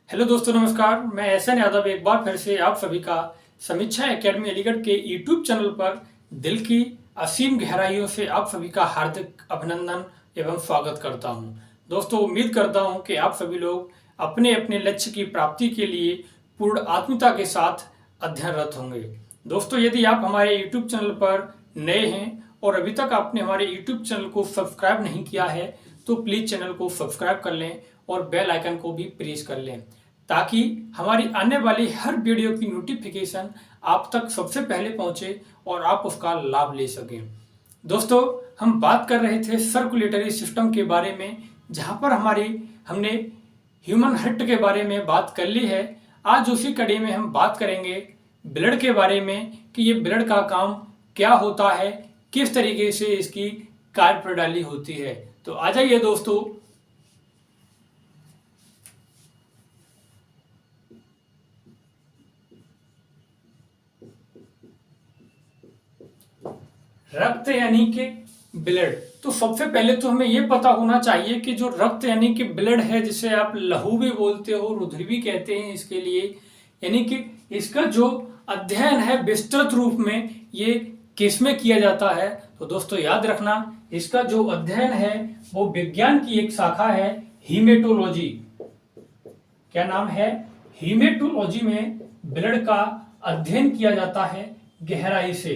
Hello दोस्तों, नमस्कार। मैं एसएन यादव एक बार फिर से आप सभी का समीक्षा एकेडमी अलीगढ़ के यूट्यूब चैनल पर दिल की असीम गहराइयों से आप सभी का हार्दिक अभिनंदन एवं स्वागत करता हूं। दोस्तों, उम्मीद करता हूं कि आप सभी लोग अपने अपने लक्ष्य की प्राप्ति के लिए पूर्ण आत्मीयता के साथ अध्ययनरत होंगे। दोस्तों, यदि आप हमारे यूट्यूब चैनल पर नए हैं और अभी तक आपने हमारे यूट्यूब चैनल को सब्सक्राइब नहीं किया है तो प्लीज़ चैनल को सब्सक्राइब कर लें और बेल आइकन को भी प्रेस कर लें ताकि हमारी आने वाली हर वीडियो की नोटिफिकेशन आप तक सबसे पहले पहुंचे और आप उसका लाभ ले सकें। दोस्तों, हम बात कर रहे थे सर्कुलेटरी सिस्टम के बारे में, जहां पर हमने ह्यूमन हार्ट के बारे में बात कर ली है। आज उसी कड़ी में हम बात करेंगे ब्लड के बारे में कि ये ब्लड का काम क्या होता है, किस तरीके से इसकी कार्यप्रणाली होती है। तो आ जाइए दोस्तों, रक्त यानी कि ब्लड। तो सबसे पहले तो हमें यह पता होना चाहिए कि जो रक्त यानी कि ब्लड है, जिसे आप लहू भी बोलते हो, रुधिर भी कहते हैं इसके लिए, यानी कि इसका जो अध्ययन है विस्तृत रूप में ये किस में किया जाता है। तो दोस्तों याद रखना, इसका जो अध्ययन है वो विज्ञान की एक शाखा है हीमेटोलॉजी। क्या नाम है? हीमेटोलॉजी में ब्लड का अध्ययन किया जाता है गहराई से।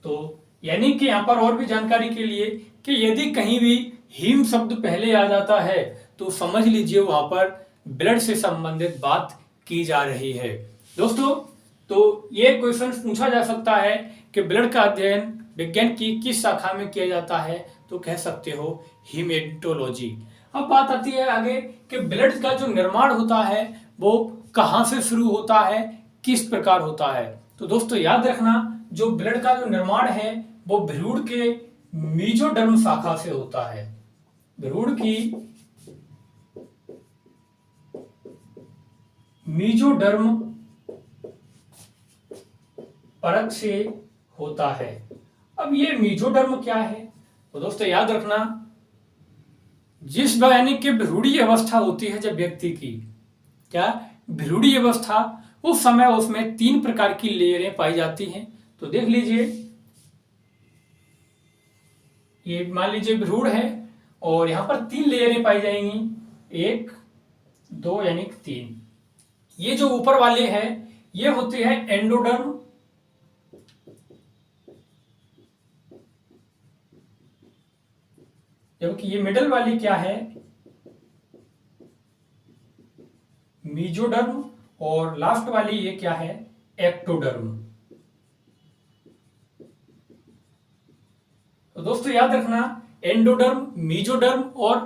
तो यानी कि यहाँ पर और भी जानकारी के लिए कि यदि कहीं भी हीम शब्द पहले आ जाता है तो समझ लीजिए वहां पर ब्लड से संबंधित बात की जा रही है। दोस्तों, तो ये क्वेश्चन पूछा जा सकता है कि ब्लड का अध्ययन विज्ञान की किस शाखा में किया जाता है, तो कह सकते हो हीमेटोलॉजी। अब बात आती है आगे कि ब्लड का जो निर्माण होता है वो कहाँ से शुरू होता है, किस प्रकार होता है। तो दोस्तों याद रखना, जो ब्लड का जो निर्माण है वो भ्रूण के मीजोडर्म शाखा से होता है। भ्रूण की मीजोडर्म परत से होता है। अब ये मीजोडर्म क्या है? तो दोस्तों याद रखना, जिस यानी कि भ्रूणीय अवस्था होती है जब व्यक्ति की, क्या भ्रूणीय अवस्था, उस समय उसमें 3 प्रकार की लेयरें पाई जाती हैं। तो देख लीजिए, ये मान लीजिए भ्रूण है और यहां पर 3 लेयरें पाई जाएंगी, 1 2 यानी 3। ये जो ऊपर वाले हैं ये होते हैं एंडोडर्म, जबकि ये मिडल वाली क्या है? मीजोडर्म। और लास्ट वाली ये क्या है? एक्टोडर्म। तो दोस्तों याद रखना, एंडोडर्म, मीजोडर्म और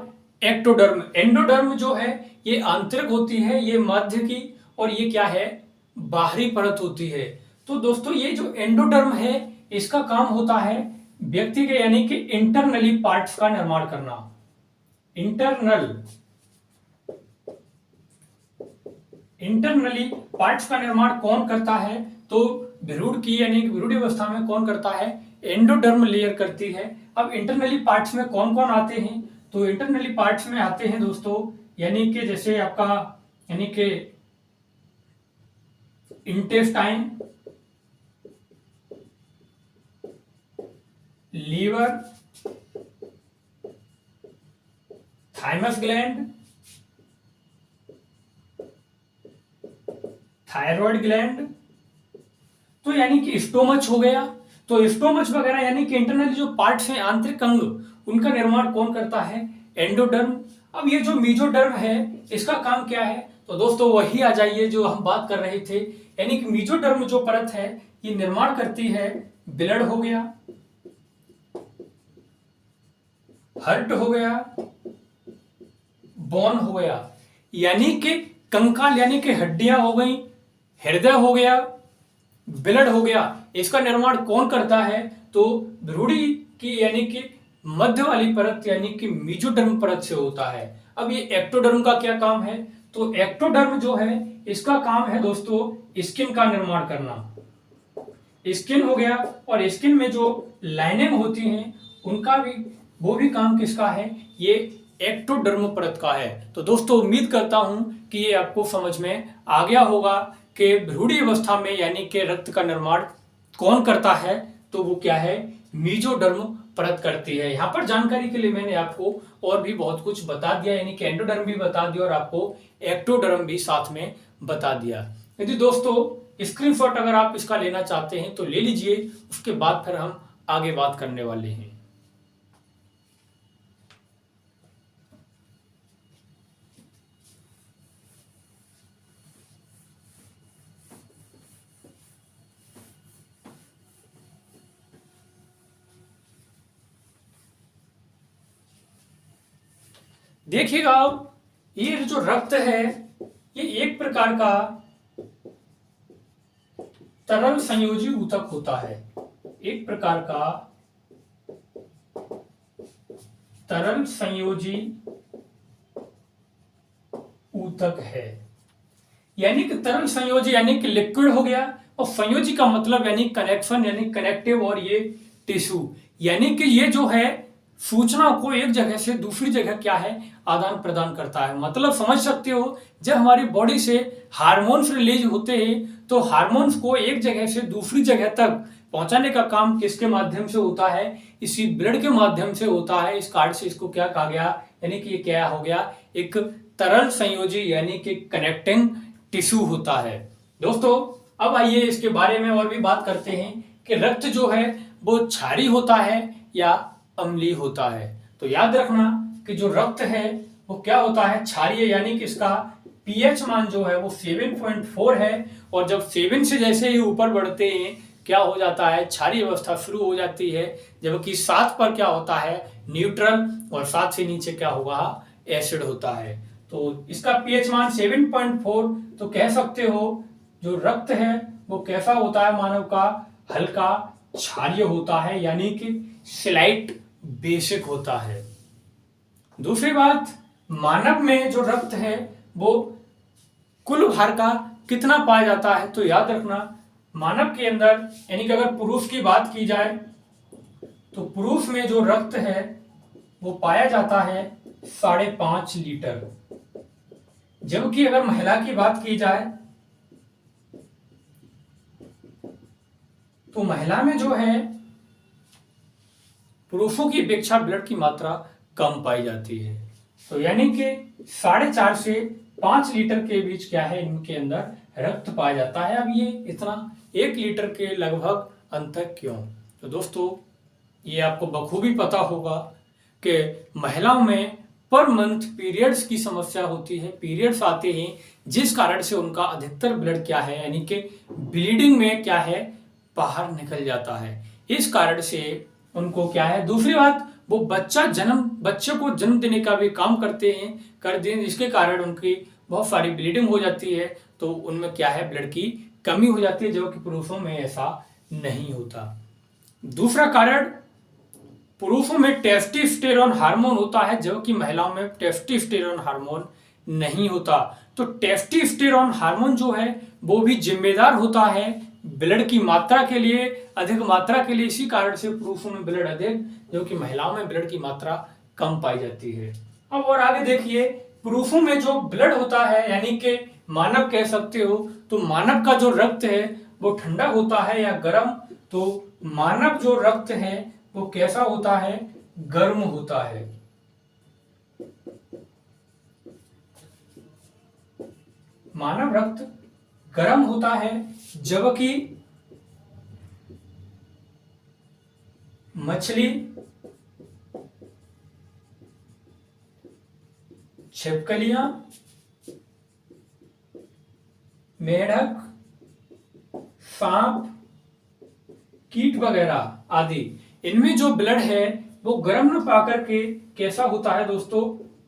एक्टोडर्म। एंडोडर्म जो है ये आंतरिक होती है, ये मध्य की, और ये क्या है? बाहरी परत होती है। तो दोस्तों ये जो एंडोडर्म है इसका काम होता है व्यक्ति के यानी कि इंटरनली पार्ट्स का निर्माण करना। इंटरनली पार्ट्स का निर्माण कौन करता है? तो भ्रूण की यानी कि भ्रूण अवस्था में कौन करता है? एंडोडर्म लेयर करती है। अब इंटरनली पार्ट्स में कौन कौन आते हैं? तो इंटरनली पार्ट्स में आते हैं दोस्तों, यानी कि जैसे आपका यानी कि intestine, liver, thymus gland, thyroid gland, तो यानी कि स्टोमच हो गया। तो स्टोमच वगैरह यानी कि इंटरनली जो पार्ट्स हैं, आंतरिक अंग, उनका निर्माण कौन करता है? एंडोडर्म। अब ये जो मीजोडर्म है इसका काम क्या है? तो दोस्तों वही आ जाइए जो हम बात कर रहे थे, यानी कि मीजोडर्म जो परत है ये निर्माण करती है ब्लड हो गया, हार्ट हो गया, बोन हो गया, यानी कि कंकाल यानी कि हड्डियां हो गई, हृदय हो गया, ब्लड हो गया। इसका निर्माण कौन करता है? तो भ्रूणी की यानी कि मध्य वाली परत यानी कि मीजोडर्म परत से होता है। अब ये एक्टोडर्म का क्या काम है? तो एक्टोडर्म जो है इसका काम है दोस्तों स्किन का निर्माण करना। स्किन हो गया, और स्किन में जो लाइनिंग होती हैं उनका भी, वो भी काम किसका है? ये एक्टोडर्म परत का है। तो दोस्तों उम्मीद करता हूं कि ये आपको समझ में आ गया होगा कि भ्रूणीय अवस्था में यानी कि रक्त का निर्माण कौन करता है, तो वो क्या है, मीजोडर्म परत करती है। यहाँ पर जानकारी के लिए मैंने आपको और भी बहुत कुछ बता दिया, यानी कि एंडोडर्म भी बता दिया और आपको एक्टोडर्म भी साथ में बता दिया। यदि दोस्तों स्क्रीनशॉट अगर आप इसका लेना चाहते हैं तो ले लीजिए, उसके बाद फिर हम आगे बात करने वाले हैं। देखिएगा अब ये जो रक्त है ये एक प्रकार का तरल संयोजी ऊतक होता है, एक प्रकार का तरल संयोजी ऊतक है। यानी कि तरल संयोजी यानी कि लिक्विड हो गया, और संयोजी का मतलब यानी कनेक्शन यानी कनेक्टिव, और ये टिश्यू यानी कि ये जो है सूचना को एक जगह से दूसरी जगह क्या है आदान प्रदान करता है। मतलब समझ सकते हो, जब हमारी बॉडी से हार्मोन्स रिलीज होते हैं तो हार्मोन्स को एक जगह से दूसरी जगह तक पहुंचाने का काम किसके माध्यम से होता है, इसी ब्लड के माध्यम से होता है। इस कार्ड से इसको क्या कहा गया, यानी कि ये क्या हो गया, एक तरल संयोजी यानी कि कनेक्टिंग टिश्यू होता है। दोस्तों अब आइए इसके बारे में और भी बात करते हैं कि रक्त जो है वो क्षारीय होता है या अम्लीय होता है। तो याद रखना कि जो रक्त है वो क्या होता है, क्षारीय, यानी कि इसका पीएच मान जो है वो 7.4 है, और जब 7 से जैसे ही ऊपर बढ़ते हैं क्या हो जाता है, क्षारीय अवस्था शुरू हो जाती है, जबकि 7 पर क्या होता है न्यूट्रल, और 7 से नीचे क्या होगा एसिड होता है। तो इसका पीएच मान 7.4, तो कह सकते हो जो रक्त है वो कैसा होता है, मानव का हल्का क्षारीय होता है, यानी कि स्लाइट बेसिक होता है। दूसरी बात, मानव में जो रक्त है वो कुल भार का कितना पाया जाता है, तो याद रखना मानव के अंदर, यानी कि अगर पुरुष की बात की जाए तो पुरुष में जो रक्त है वो पाया जाता है 5.5 लीटर, जबकि अगर महिला की बात की जाए तो महिला में जो है पुरुषों की अपेक्षा ब्लड की मात्रा कम पाई जाती है। तो यानी कि 4.5 से 5 लीटर के बीच क्या है इनके अंदर रक्त पाया जाता है। अब ये इतना 1 लीटर के लगभग अंतर क्यों, तो दोस्तों ये आपको बखूबी पता होगा कि महिलाओं में पर मंथ पीरियड्स की समस्या होती है, पीरियड्स आते हैं जिस कारण से उनका अधिकतर ब्लड क्या है, यानी कि ब्लीडिंग में क्या है बाहर निकल जाता है। इस कारण से उनको क्या है, दूसरी बात वो बच्चे को जन्म देने का भी काम करते हैं, कर दें, जिसके कारण उनकी बहुत सारी ब्लीडिंग हो जाती है, तो उनमें क्या है ब्लड की कमी हो जाती है, जबकि पुरुषों में ऐसा नहीं होता। दूसरा कारण, पुरुषों में टेस्टोस्टेरोन हार्मोन होता है, जबकि महिलाओं में टेस्टोस्टेरोन हार्मोन नहीं होता। तो टेस्टोस्टेरोन हार्मोन जो है वो भी जिम्मेदार होता है ब्लड की मात्रा के लिए, अधिक मात्रा के लिए। इसी कारण से पुरुषों में ब्लड अधिक, जबकि महिलाओं में ब्लड की मात्रा कम पाई जाती है। अब और आगे देखिए, पुरुषों में जो ब्लड होता है, यानी कि मानव कह सकते हो, तो मानव का जो रक्त है वो ठंडा होता है या गर्म, तो मानव जो रक्त है वो कैसा होता है, गर्म होता है। मानव रक्त गर्म होता है, जबकि मछली, छिपकलियां, मेढक, सांप, कीट वगैरह आदि, इनमें जो ब्लड है वो गर्म न पाकर के कैसा होता है दोस्तों,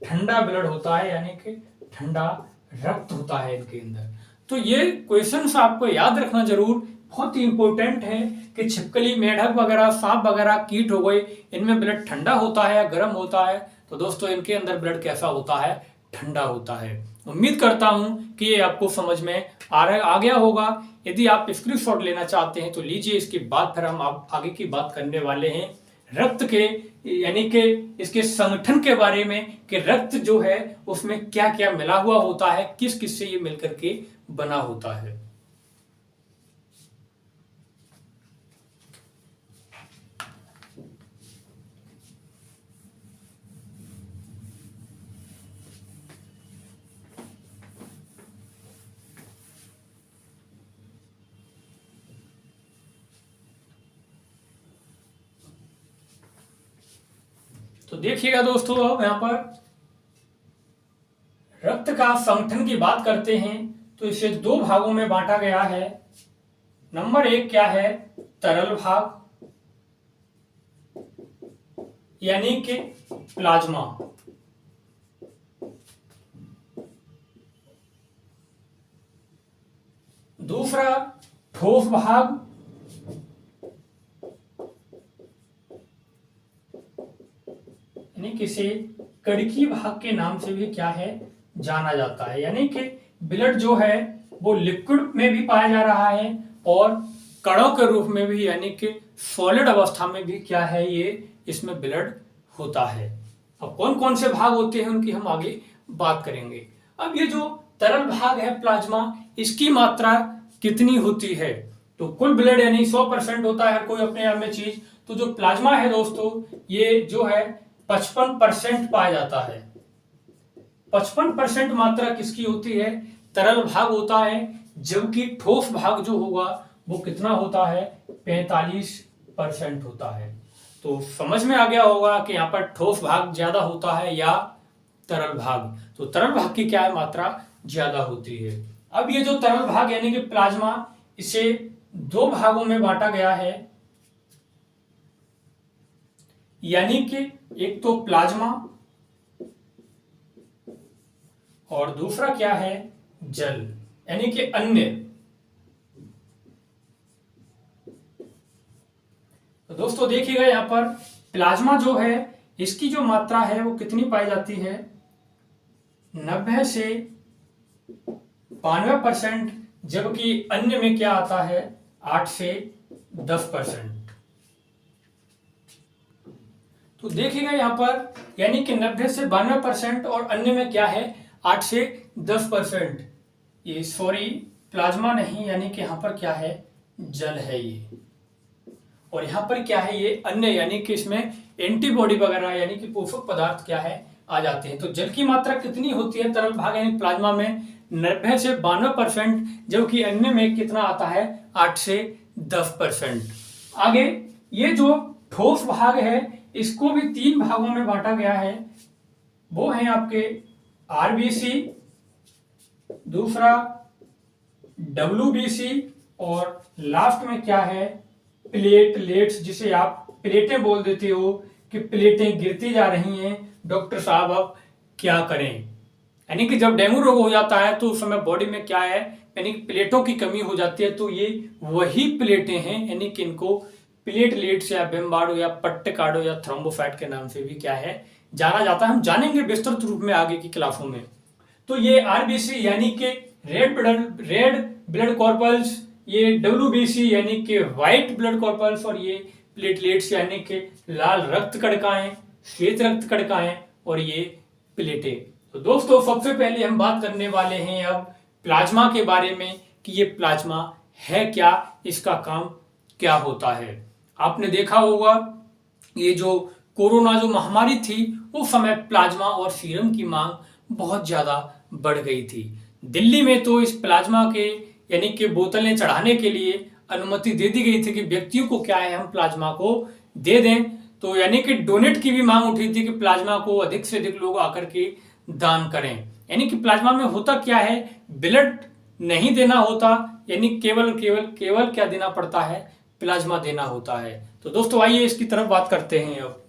ठंडा ब्लड होता है, यानी कि ठंडा रक्त होता है इनके अंदर। तो ये क्वेश्चंस आपको याद रखना जरूर, बहुत ही इंपॉर्टेंट है कि छिपकली, मेढक वगैरह, सांप वगैरह, कीट हो गए, इनमें ब्लड ठंडा होता है या गर्म होता है, तो दोस्तों इनके अंदर ब्लड कैसा होता है, ठंडा होता है। उम्मीद करता हूं कि ये आपको समझ में आ गया होगा। यदि आप स्क्रीनशॉट लेना चाहते हैं तो लीजिए, इसके बाद फिर हम आगे की बात करने वाले हैं रक्त के यानी कि इसके संगठन के बारे में कि रक्त जो है उसमें क्या क्या मिला हुआ होता है, किस किस से ये मिलकर के बना होता है। तो देखिएगा दोस्तों, अब यहां पर रक्त का संगठन की बात करते हैं तो इसे दो भागों में बांटा गया है। नंबर एक क्या है, तरल भाग यानी कि प्लाज्मा। दूसरा ठोस भाग यानी किसे कड़की भाग के नाम से भी क्या है जाना जाता है। यानी कि ब्लड जो है वो लिक्विड में भी पाया जा रहा है और कणों के रूप में भी यानी कि सॉलिड अवस्था में भी क्या है ये इसमें ब्लड होता है। अब कौन कौन से भाग होते हैं उनकी हम आगे बात करेंगे। अब ये जो तरल भाग है प्लाज्मा, इसकी मात्रा कितनी होती है, तो कुल ब्लड यानी 100% होता है कोई अपने आप में चीज, तो जो प्लाज्मा है दोस्तों ये जो है 55% पाया जाता है। 55% मात्रा किसकी होती है, तरल भाग होता है, जबकि ठोस भाग जो होगा वो कितना होता है, 45% होता है। तो समझ में आ गया होगा कि यहाँ पर ठोस भाग ज्यादा होता है या तरल भाग। तो तरल भाग की क्या है मात्रा ज्यादा होती है। अब ये जो तरल भाग यानी कि प्लाज्मा, इसे दो भागों में बांटा गया है, यानी कि एक तो प्लाज्मा और दूसरा क्या है जल यानी कि अन्य। तो दोस्तों देखिएगा यहां पर प्लाज्मा जो है इसकी जो मात्रा है वो कितनी पाई जाती है, 90 से 92%, जबकि अन्य में क्या आता है 8 से 10%। तो देखिएगा यहां पर यानी कि 90 से 92% और अन्य में क्या है 8 से 10%। ये सॉरी प्लाज्मा नहीं, यानी कि यहां पर क्या है जल है ये, और यहां पर क्या है ये अन्य, यानी कि इसमें एंटीबॉडी वगैरह यानी कि पोषक पदार्थ क्या है आ जाते हैं। तो जल की मात्रा कितनी होती है तरल भाग यानी प्लाज्मा में, 90 से 92%, जबकि अन्य में कितना आता है 8 से 10%। आगे ये जो ठोस भाग है इसको भी 3 भागों में बांटा गया है, वो है आपके आरबीसी, दूसरा डब्ल्यूबीसी और लास्ट में क्या है प्लेटलेट्स, जिसे आप प्लेटें बोल देते हो कि प्लेटें गिरती जा रही हैं, डॉक्टर साहब अब क्या करें। यानी कि जब डेंगू रोग हो जाता है तो उस समय बॉडी में क्या है यानी कि प्लेटों की कमी हो जाती है, तो ये वही प्लेटें हैं, यानी कि इनको प्लेटलेट्स या बेम्बार्डो या पट्टेकार्डो या थ्रोम्बोफाइट के नाम से भी क्या है जाना जाता है। हम जानेंगे विस्तृत रूप में आगे की क्लासों में। तो ये आरबीसी यानी कि रेड ब्लड कॉर्पल्स, ये डब्ल्यूबीसी यानी कि व्हाइट ब्लड कॉर्पल्स, और ये प्लेटलेट्स यानी कि लाल रक्त कणिकाएं, श्वेत रक्त कणिकाएं, और ये प्लेटें। तो दोस्तों सबसे पहले हम बात करने वाले हैं अब प्लाज्मा के बारे में कि ये प्लाज्मा है क्या, इसका काम क्या होता है। आपने देखा होगा ये जो कोरोना जो महामारी थी उस समय प्लाज्मा और सीरम की मांग बहुत ज्यादा बढ़ गई थी। दिल्ली में तो इस प्लाज्मा के यानी कि बोतलें चढ़ाने के लिए अनुमति दे दी गई थी कि व्यक्तियों को क्या है हम प्लाज्मा को दे दें। तो यानी कि डोनेट की भी मांग उठी थी कि प्लाज्मा को अधिक से अधिक लोग आकर के दान करें। यानी कि प्लाज्मा में होता क्या है, ब्लड नहीं देना होता, यानी केवल केवल केवल क्या देना पड़ता है, प्लाज्मा देना होता है। तो दोस्तों आइए इसकी तरफ बात करते हैं अब।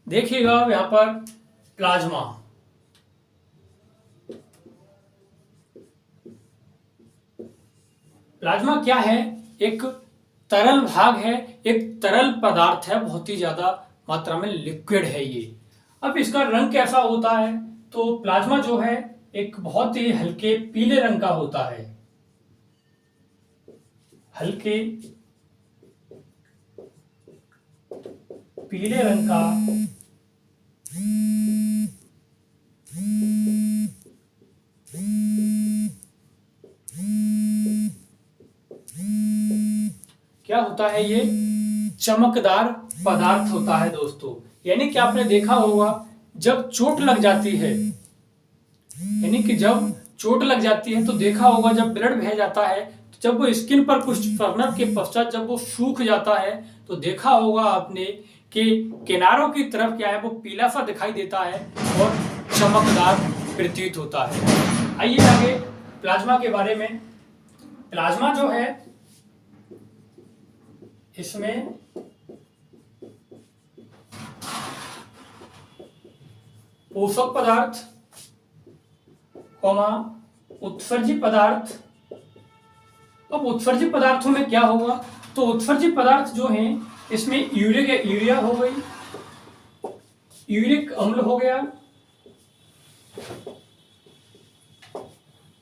देखिएगा यहां पर प्लाज्मा, प्लाज्मा क्या है, एक तरल भाग है, एक तरल पदार्थ है, बहुत ही ज्यादा मात्रा में लिक्विड है ये। अब इसका रंग कैसा होता है, तो प्लाज्मा जो है एक बहुत ही हल्के पीले रंग का होता है, हल्के पीले रंग का क्या होता है, ये चमकदार पदार्थ होता है दोस्तों। यानी कि आपने देखा होगा जब चोट लग जाती है, यानी कि जब चोट लग जाती है तो देखा होगा जब ब्लड बह जाता है तो जब वो स्किन पर कुछ समय के पश्चात जब वो सूख जाता है तो देखा होगा आपने कि किनारों की तरफ क्या है वो पीला सा दिखाई देता है और चमकदार प्रतीत होता है। आइए आगे प्लाज्मा के बारे में। प्लाज्मा जो है इसमें पोषक पदार्थ उत्सर्जी पदार्थ। अब उत्सर्जी पदार्थों में क्या होगा, तो उत्सर्जी पदार्थ जो हैं इसमें यूरिया हो गई, यूरिक अम्ल हो गया,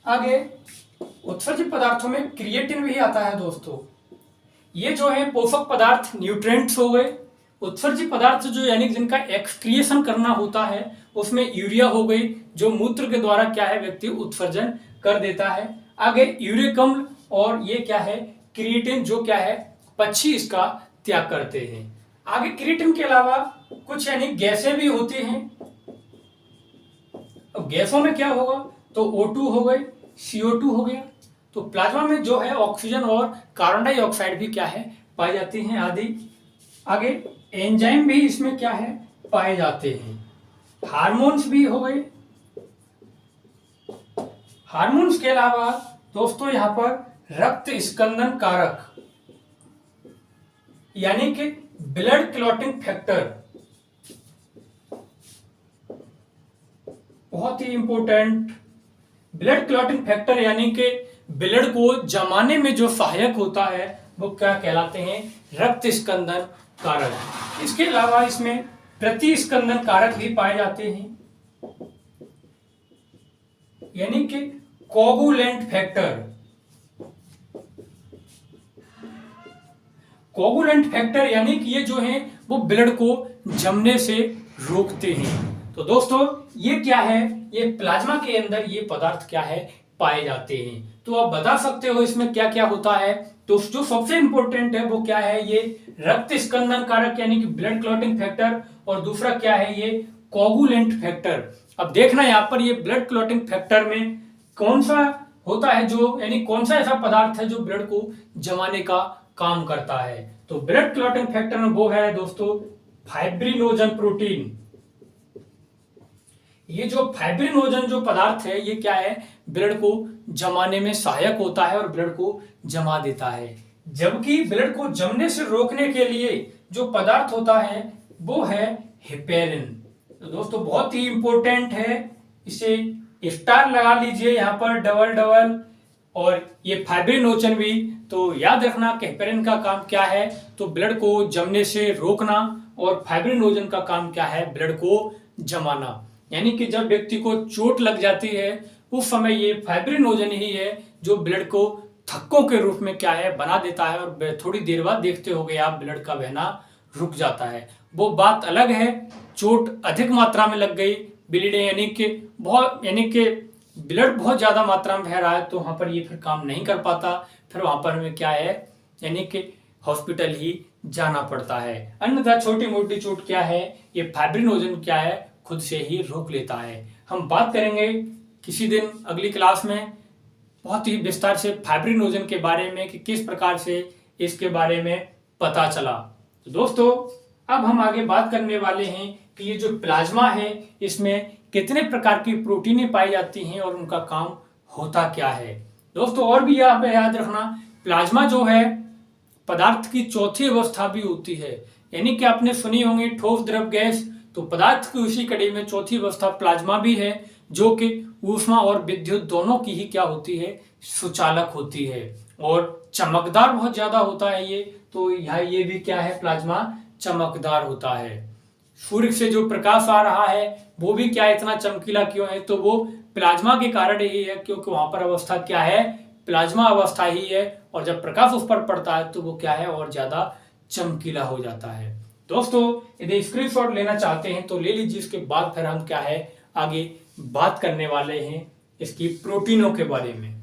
आगे उत्सर्जी पदार्थों में क्रिएटिन भी आता है दोस्तों। ये जो है पोषक पदार्थ न्यूट्रिएंट्स हो गए। उत्सर्जी पदार्थ जो यानी जिनका एक्सक्रिएशन करना होता है उसमें यूरिया हो गई, जो मूत्र के द्वारा क्या है व्यक्ति उत्सर्जन कर देता है। आगे यूरिक अम्ल और ये क्या है क्रिएटिन, जो क्या है पक्षी इसका त्याग करते हैं। आगे क्रिएटिन के अलावा कुछ यानी गैसें भी होती हैं। अब गैसों में क्या होगा, तो O2 हो गई, CO2 हो गया। तो प्लाज्मा में जो है ऑक्सीजन और कार्बन डाइऑक्साइड भी क्या है पाई जाती हैं आदि। आगे एंजाइम भी इसमें क्या है पाए जाते हैं। हार्मोन्स भी हो गए। हार्मोन्स के अलावा दोस्तों यहाँ पर रक्त स्कंदन कारक यानी कि ब्लड क्लॉटिंग फैक्टर, बहुत ही इंपॉर्टेंट। ब्लड क्लॉटिंग फैक्टर यानी कि ब्लड को जमाने में जो सहायक होता है वो क्या कहलाते हैं, रक्त स्कंदन कारक। इसके अलावा इसमें प्रतिस्कंदन कारक भी पाए जाते हैं, यानी कि कोगुलेंट फैक्टर। कोगुलेंट फैक्टर यानी कि ये जो है वो ब्लड को जमने से रोकते हैं। तो दोस्तों ये क्या है, ये प्लाज्मा के अंदर ये पदार्थ क्या है पाए जाते हैं। तो आप बता सकते हो इसमें क्या क्या होता है। तो जो सबसे इंपॉर्टेंट है वो क्या है, ये रक्त स्कंदन कारक यानी कि ब्लड क्लॉटिंग फैक्टर, और दूसरा क्या है ये कोगुलेंट फैक्टर। अब देखना यहाँ पर ये ब्लड क्लॉटिंग फैक्टर में कौन सा होता है, जो यानी कौन सा ऐसा पदार्थ है जो ब्लड को जमाने का काम करता है। तो ब्लड क्लॉटिंग फैक्टर में वो है दोस्तों फाइब्रिनोजन प्रोटीन। ये जो फाइब्रिनोजन जो पदार्थ है ये क्या है, ब्लड को जमाने में सहायक होता है और ब्लड को जमा देता है। जबकि ब्लड को जमने से रोकने के लिए जो पदार्थ होता है वो है हेपेरिन। तो दोस्तों बहुत ही इंपॉर्टेंट है, इसे स्टार लगा लीजिए यहाँ पर डबल डबल। और ये फाइब्रिनोजन भी तो याद रखना कि हेपेरिन का काम क्या है, तो ब्लड को जमने से रोकना, और फाइब्रिनोजन का काम क्या है, ब्लड को जमाना। यानी कि जब व्यक्ति को चोट लग जाती है उस समय ये फाइब्रिनोजन ही है जो ब्लड को थक्कों के रूप में क्या है बना देता है, और थोड़ी देर बाद देखते होगे आप ब्लड का बहना रुक जाता है। वो बात अलग है चोट अधिक मात्रा में लग गई, ब्लीडिंग यानी कि ब्लड बहुत ज्यादा मात्रा में बह रहा है, तो वहां पर ये फिर काम नहीं कर पाता, फिर वहां पर हमें क्या है यानी कि हॉस्पिटल ही जाना पड़ता है। अन्यथा छोटी मोटी चोट क्या है, ये फाइब्रिनोजन क्या है खुद से ही रोक लेता है। हम बात करेंगे किसी दिन अगली क्लास में बहुत ही विस्तार से फाइब्रिनोजन के बारे में कि किस प्रकार से इसके बारे में पता चला। तो दोस्तों अब हम आगे बात करने वाले हैं कि ये जो प्लाज्मा है इसमें कितने प्रकार की प्रोटीनें पाई जाती हैं और उनका काम होता क्या है। दोस्तों और भी यहाँ पे याद रखना, प्लाज्मा जो है पदार्थ की चौथी अवस्था भी होती है। यानी कि आपने सुनी होंगी ठोस द्रव गैस, तो पदार्थ की उसी कड़ी में चौथी अवस्था प्लाज्मा भी है, जो कि ऊष्मा और विद्युत दोनों की ही क्या होती है सुचालक होती है। और चमकदार बहुत ज्यादा होता है ये, तो यहाँ ये भी क्या है, प्लाज्मा चमकदार होता है। सूर्य से जो प्रकाश आ रहा है वो भी क्या इतना चमकीला क्यों है, तो वो प्लाज्मा के कारण ही है, क्योंकि वहां पर अवस्था क्या है, प्लाज्मा अवस्था ही है, और जब प्रकाश उस पर पड़ता है तो वो क्या है, और ज्यादा चमकीला हो जाता है। दोस्तों यदि स्क्रीनशॉट लेना चाहते हैं तो ले लीजिए, इसके बाद फिर हम क्या है आगे बात करने वाले हैं इसकी प्रोटीनों के बारे में।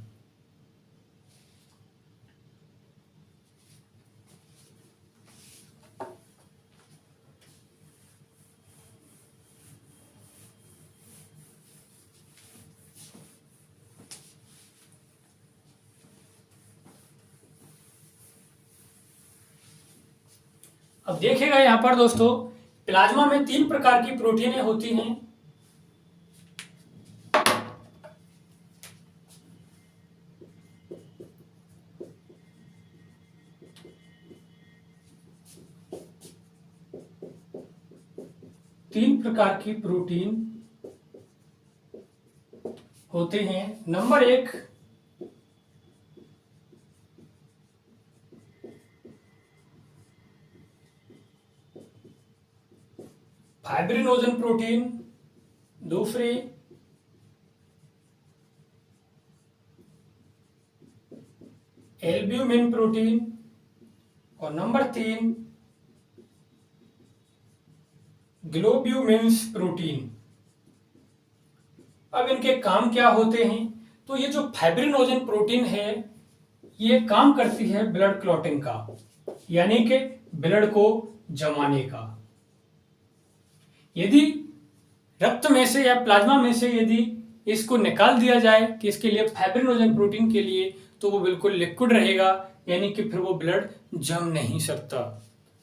अब देखिएगा यहां पर दोस्तों, प्लाज्मा में 3 प्रकार की प्रोटीनें होती हैं। तीन प्रकार की प्रोटीन होते हैं। नंबर 1 फाइब्रिनोजन प्रोटीन, दूसरी एल्ब्यूमिन प्रोटीन, और नंबर 3 ग्लोब्यूमिन्स प्रोटीन। अब इनके काम क्या होते हैं, तो ये जो फाइब्रिनोजन प्रोटीन है ये काम करती है ब्लड क्लॉटिंग का, यानी कि ब्लड को जमाने का। यदि रक्त में से या प्लाज्मा में से यदि इसको निकाल दिया जाए कि इसके लिए फाइब्रिनोजन प्रोटीन के लिए, तो वो बिल्कुल लिक्विड रहेगा, यानी कि फिर वो ब्लड जम नहीं सकता।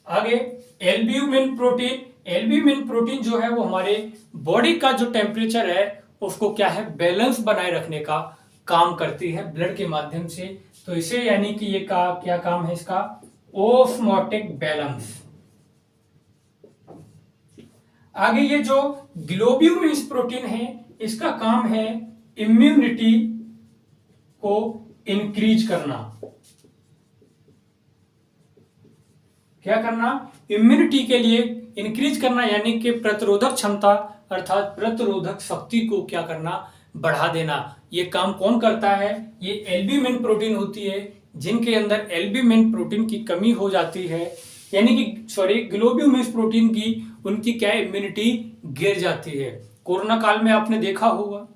आगे एल्ब्यूमिन प्रोटीन, एल्ब्यूमिन प्रोटीन जो है वो हमारे बॉडी का जो टेम्परेचर है उसको क्या है, बैलेंस बनाए रखने का काम करती है ब्लड के माध्यम से। तो इसे यानी कि ये का क्या काम है इसका, ओस्मोटिक बैलेंस। आगे ये जो ग्लोब्यूमिन्स प्रोटीन है इसका काम है इम्यूनिटी को इंक्रीज करना। क्या करना, इम्यूनिटी के लिए इंक्रीज करना, यानी कि प्रतिरोधक क्षमता अर्थात प्रतिरोधक शक्ति को क्या करना, बढ़ा देना। ये काम कौन करता है, ये एल्ब्यूमिन प्रोटीन होती है। जिनके अंदर एल्ब्यूमिन प्रोटीन की कमी हो जाती है, यानी कि ग्लोब्यूमिन्स प्रोटीन की उनकी क्या इम्यूनिटी गिर जाती है। कोरोना काल में आपने देखा होगा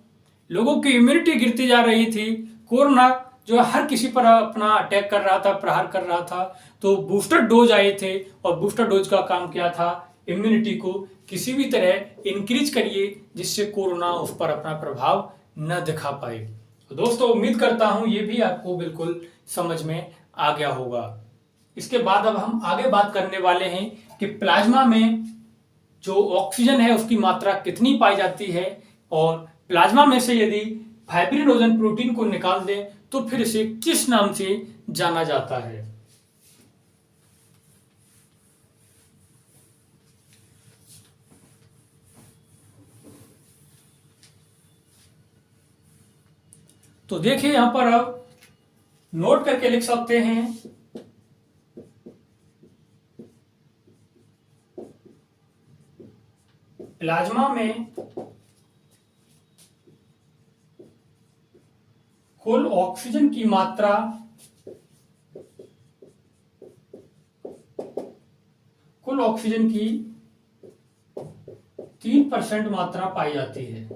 लोगों की इम्यूनिटी गिरती जा रही थी। कोरोना जो हर किसी पर अपना अटैक कर रहा था, प्रहार कर रहा था, तो बूस्टर डोज आए थे, और बूस्टर डोज का काम क्या था, इम्यूनिटी को किसी भी तरह इंक्रीज करिए जिससे कोरोना उस पर अपना प्रभाव न दिखा पाए। तो दोस्तों उम्मीद करता हूं ये भी आपको बिल्कुल समझ में आ गया होगा। इसके बाद अब हम आगे बात करने वाले हैं कि प्लाज्मा में जो ऑक्सीजन है उसकी मात्रा कितनी पाई जाती है, और प्लाज्मा में से यदि फाइब्रिनोजन प्रोटीन को निकाल दें तो फिर इसे किस नाम से जाना जाता है। तो देखिए यहां पर अब नोट करके लिख सकते हैं, प्लाज्मा में कुल ऑक्सीजन की मात्रा कुल ऑक्सीजन की 3% मात्रा पाई जाती है।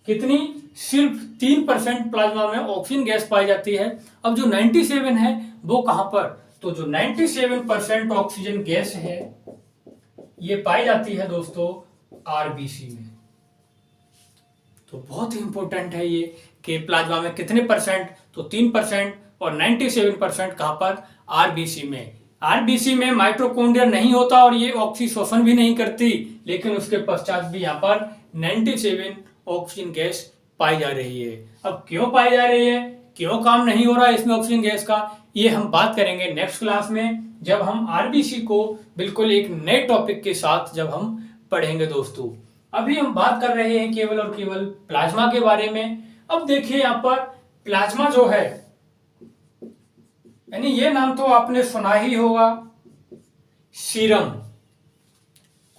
कितनी, सिर्फ 3% प्लाज्मा में ऑक्सीजन गैस पाई जाती है। अब जो 97 है वो कहां पर, तो जो 97% ऑक्सीजन गैस है ये पाई जाती है दोस्तों आरबीसी में। तो बहुत ही इंपॉर्टेंट है ये कि प्लाज्मा में कितने परसेंट, तो 3%, और 97% कहां पर, आरबीसी में। आरबीसी में माइटोकॉन्ड्रिया नहीं होता और ये ऑक्सीशोषण भी नहीं करती, लेकिन उसके पश्चात भी यहाँ पर 97 ऑक्सीजन गैस पाई जा रही है। अब क्यों पाई जा रही है, क्यों काम नहीं हो रहा है इसमें ऑक्सीजन गैस का, ये हम बात करेंगे नेक्स्ट क्लास में, जब हम आरबीसी को बिल्कुल एक नए टॉपिक के साथ जब हम पढ़ेंगे दोस्तों। अभी हम बात कर रहे हैं केवल और केवल प्लाज्मा के बारे में। अब देखिए यहाँ पर प्लाज्मा जो है, यानी ये नाम तो आपने सुना ही होगा, सीरम।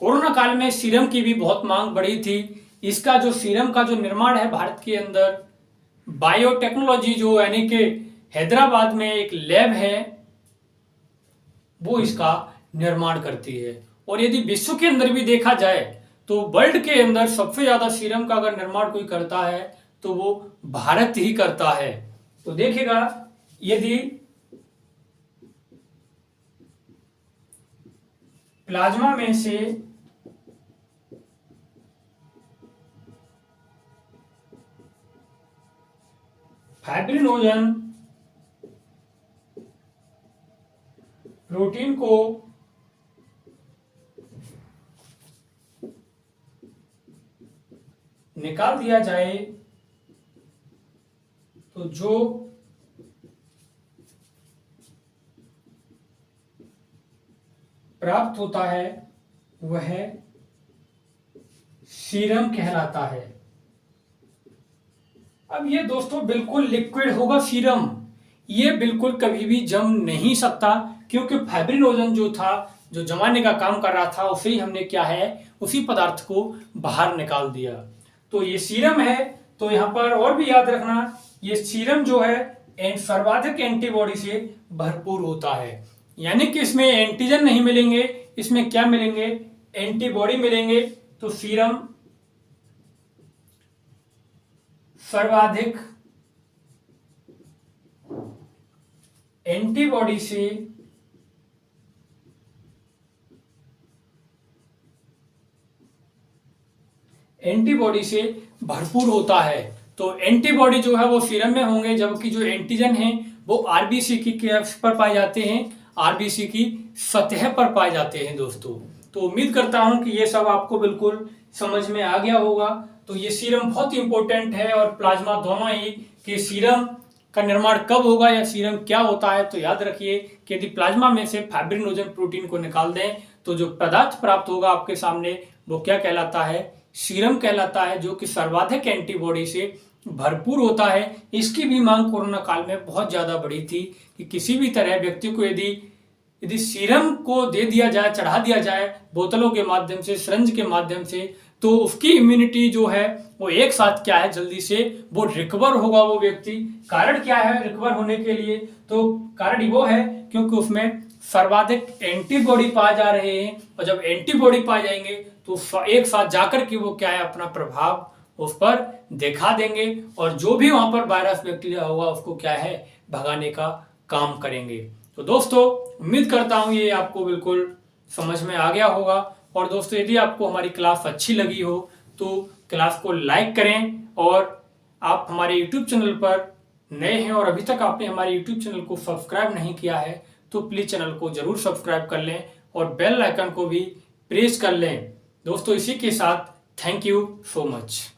कोरोना काल में सीरम की भी बहुत मांग बढ़ी थी। इसका जो सीरम का जो निर्माण है भारत के अंदर, बायोटेक्नोलॉजी जो यानी कि हैदराबाद में एक लैब है, वो इसका निर्माण करती है। और यदि विश्व के अंदर भी देखा जाए तो वर्ल्ड के अंदर सबसे ज्यादा सीरम का अगर निर्माण कोई करता है तो वो भारत ही करता है। तो देखिएगा, यदि प्लाज्मा में से फाइब्रिनोजन प्रोटीन को निकाल दिया जाए तो जो प्राप्त होता है वह सीरम कहलाता है। अब ये दोस्तों बिल्कुल लिक्विड होगा सीरम, ये बिल्कुल कभी भी जम नहीं सकता, क्योंकि फाइब्रिनोजन जो था, जो जमाने का काम कर रहा था, उसे ही हमने क्या है, उसी पदार्थ को बाहर निकाल दिया। तो ये सीरम है। तो यहां पर और भी याद रखना, ये सीरम जो है सर्वाधिक एंटीबॉडी से भरपूर होता है। यानी कि इसमें एंटीजन नहीं मिलेंगे, इसमें क्या मिलेंगे, एंटीबॉडी मिलेंगे। तो सीरम सर्वाधिक एंटीबॉडी से भरपूर होता है। तो एंटीबॉडी जो है वो सीरम में होंगे, जबकि जो एंटीजन है वो आरबीसी की कैप्स पर पाए जाते हैं, आरबीसी की सतह पर पाए जाते हैं दोस्तों। तो उम्मीद करता हूं कि ये सब आपको बिल्कुल समझ में आ गया होगा। तो ये सीरम बहुत इंपॉर्टेंट है और प्लाज्मा दोनों ही, कि सीरम का निर्माण कब होगा या सीरम क्या होता है। तो याद रखिए कि यदि प्लाज्मा में से फाइब्रिनोजन प्रोटीन को निकाल दें तो जो पदार्थ प्राप्त होगा आपके सामने वो क्या कहलाता है, सीरम कहलाता है, जो कि सर्वाधिक एंटीबॉडी से भरपूर होता है। इसकी भी मांग कोरोना काल में बहुत ज्यादा बढ़ी थी कि किसी भी तरह व्यक्ति को यदि सीरम को दे दिया जाए, चढ़ा दिया जाए बोतलों के माध्यम से, सिरंज के माध्यम से, तो उसकी इम्यूनिटी जो है वो एक साथ क्या है, जल्दी से वो रिकवर होगा वो व्यक्ति। कारण क्या है रिकवर होने के लिए, तो कारण वो है क्योंकि उसमें सर्वाधिक एंटीबॉडी पाए जा रहे हैं, और जब एंटीबॉडी पाए जाएंगे तो एक साथ जाकर के वो क्या है, अपना प्रभाव उस पर दिखा देंगे, और जो भी वहां पर वायरस बैक्टीरिया होगा उसको क्या है, भगाने का काम करेंगे। तो दोस्तों उम्मीद करता हूं ये आपको बिल्कुल समझ में आ गया होगा। और दोस्तों यदि आपको हमारी क्लास अच्छी लगी हो तो क्लास को लाइक करें, और आप हमारे YouTube चैनल पर नए हैं और अभी तक आपने हमारे YouTube चैनल को सब्सक्राइब नहीं किया है तो प्लीज चैनल को जरूर सब्सक्राइब कर लें और बेल आइकन को भी प्रेस कर लें। दोस्तों इसी के साथ थैंक यू सो मच।